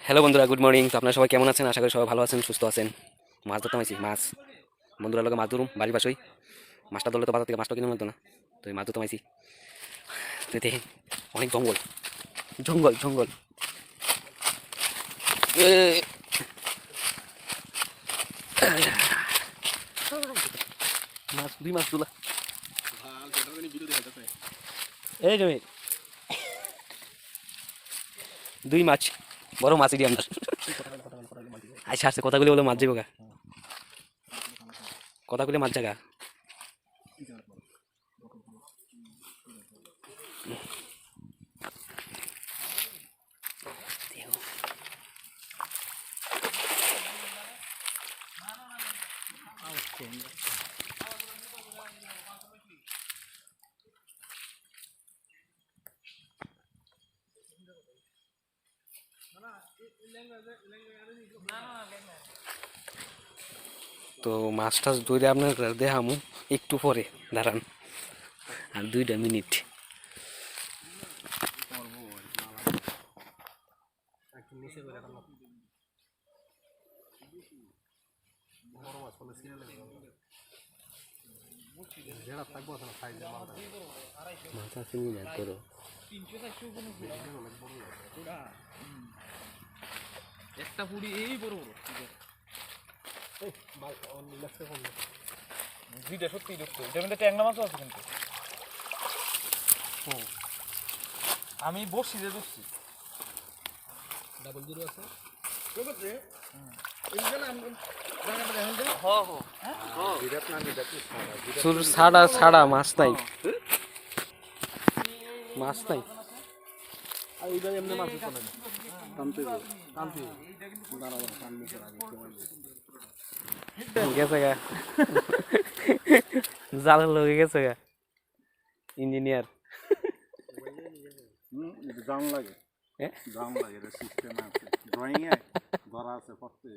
Hello বন্ধুরা, good morning. তো আপনারা সবাই কেমন আছেন? আশা করি সবাই ভালো আছেন, সুস্থ আছেন। মাছ ধরতে পাইছি, মাছ বন্ধুরা লোকে মাছ ধরুম বাড়ির পাশেই। মাছটা ধরলে তো বাজার থেকে মাছটা কিনে মতো না, তো এই মাছ ধরতে পাইছি। তো দেখেন অনেক জঙ্গল জঙ্গল জঙ্গল। এ, মাছ দুই মাছ তুলা এই জমি দুই মাছ বড় মাছ এটি আপনার। আচ্ছা আচ্ছা, কথাগুলি বলে মাছ যাবো গা, কথাগুলি মাছ জায়গা। তো মাছ টাছ ধরে আপনার দেখামু একটু পরে, দাঁড়ান আর 2টা মিনিট। মাছ আছে না করো একটা পুরি এই বড় বড় দুইটা সত্যি ঢুকতো, এটার মধ্যে ট্যাংরা মাছও আছে কিন্তু। আমি বসছি যে ধরছি ডাবল জিরো আছে। ছাড়া ছাড়া মাছ নাই, মাছ নাই। আর এইবার এমনি মাছ উঠতো না, গেছে গা জালের লোকে গেছে গা ইঞ্জিনিয়ার। জাম লাগে, হ্যাঁ জাম লাগে, সিস্টেম আছে, ড্রয়িং এ ধরা আছে, করতে